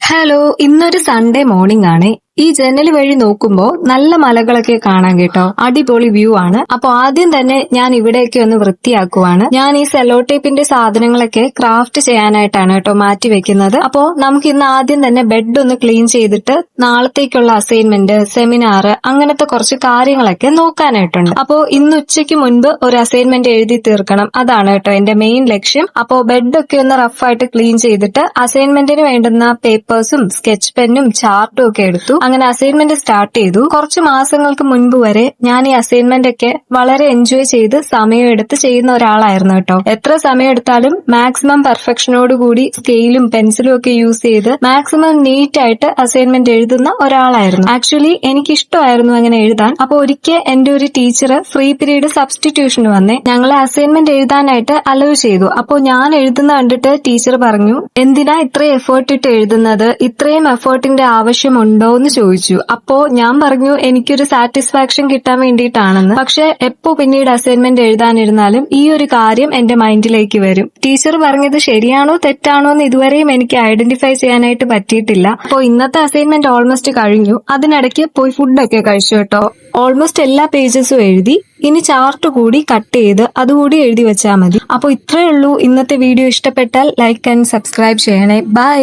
Hello, ഇന്നൊരു Sunday morning ആണ്. ഈ ജനൽ വഴി നോക്കുമ്പോ നല്ല മലകളൊക്കെ കാണാൻ കേട്ടോ. അടിപൊളി വ്യൂ ആണ്. അപ്പൊ ആദ്യം തന്നെ ഞാൻ ഇവിടെയൊക്കെ ഒന്ന് വൃത്തിയാക്കുവാണ്. ഞാൻ ഈ സെല്ലോ ടേപ്പിന്റെ സാധനങ്ങളൊക്കെ ക്രാഫ്റ്റ് ചെയ്യാനായിട്ടാണ് കേട്ടോ മാറ്റി വെക്കുന്നത്. അപ്പോ നമുക്ക് ഇന്ന് ആദ്യം തന്നെ ബെഡ് ഒന്ന് ക്ലീൻ ചെയ്തിട്ട് നാളത്തേക്കുള്ള അസൈൻമെന്റ്, സെമിനാർ അങ്ങനത്തെ കുറച്ച് കാര്യങ്ങളൊക്കെ നോക്കാനായിട്ടുണ്ട്. അപ്പോ ഇന്ന് ഉച്ചയ്ക്ക് മുൻപ് ഒരു അസൈൻമെന്റ് എഴുതി തീർക്കണം. അതാണ് കേട്ടോ എന്റെ മെയിൻ ലക്ഷ്യം. അപ്പോ ബെഡൊക്കെ ഒന്ന് റഫായിട്ട് ക്ലീൻ ചെയ്തിട്ട് അസൈൻമെന്റിന് വേണ്ടുന്ന പേപ്പേഴ്സും സ്കെച്ച് പെന്നും ചാർട്ടും ഒക്കെ എടുത്തു. അങ്ങനെ അസൈൻമെന്റ് സ്റ്റാർട്ട് ചെയ്തു. കുറച്ച് മാസങ്ങൾക്ക് മുൻപ് വരെ ഞാൻ ഈ അസൈൻമെന്റ് ഒക്കെ വളരെ എൻജോയ് ചെയ്ത് സമയമെടുത്ത് ചെയ്യുന്ന ഒരാളായിരുന്നു കേട്ടോ. എത്ര സമയം എടുത്താലും മാക്സിമം പെർഫെക്ഷനോട് കൂടി സ്കെയിലും പെൻസിലും ഒക്കെ യൂസ് ചെയ്ത് മാക്സിമം നീറ്റ് ആയിട്ട് അസൈൻമെന്റ് എഴുതുന്ന ഒരാളായിരുന്നു. ആക്ച്വലി എനിക്ക് ഇഷ്ടമായിരുന്നു അങ്ങനെ എഴുതാൻ. അപ്പൊ ഒരിക്കൽ എന്റെ ഒരു ടീച്ചർ ഫ്രീ പീരീഡ് സബ്സ്റ്റിറ്റ്യൂഷന് വന്നേ ഞങ്ങളെ അസൈൻമെന്റ് എഴുതാനായിട്ട് അലോ ചെയ്തു. അപ്പോ ഞാൻ എഴുതുന്ന കണ്ടിട്ട് ടീച്ചർ പറഞ്ഞു, എന്തിനാ ഇത്രയും എഫേർട്ട് ഇട്ട് എഴുതുന്നത്, ഇത്രയും എഫേർട്ടിന്റെ ആവശ്യമുണ്ടോ എന്ന് ചോദിച്ചു. അപ്പോ ഞാൻ പറഞ്ഞു എനിക്കൊരു സാറ്റിസ്ഫാക്ഷൻ കിട്ടാൻ വേണ്ടിയിട്ടാണെന്ന്. പക്ഷെ എപ്പോ പിന്നീട് അസൈൻമെന്റ് എഴുതാനിരുന്നാലും ഈ ഒരു കാര്യം എന്റെ മൈൻഡിലേക്ക് വരും. ടീച്ചർ പറഞ്ഞത് ശരിയാണോ തെറ്റാണോ എന്ന് ഇതുവരെയും എനിക്ക് ഐഡന്റിഫൈ ചെയ്യാനായിട്ട് പറ്റിയിട്ടില്ല. അപ്പോ ഇന്നത്തെ അസൈൻമെന്റ് ഓൾമോസ്റ്റ് കഴിഞ്ഞു. അതിനിടയ്ക്ക് പോയി ഫുഡൊക്കെ കഴിച്ചു കേട്ടോ. ഓൾമോസ്റ്റ് എല്ലാ പേജസും എഴുതി. ഇനി ചാർട്ട് കൂടി കട്ട് ചെയ്ത് അതുകൂടി എഴുതി വെച്ചാൽ മതി. അപ്പോൾ ഇത്രയേ ഉള്ളൂ. ഇന്നത്തെ വീഡിയോ ഇഷ്ടപ്പെട്ടാൽ ലൈക്ക് ആൻഡ് സബ്സ്ക്രൈബ് ചെയ്യണേ. ബൈ.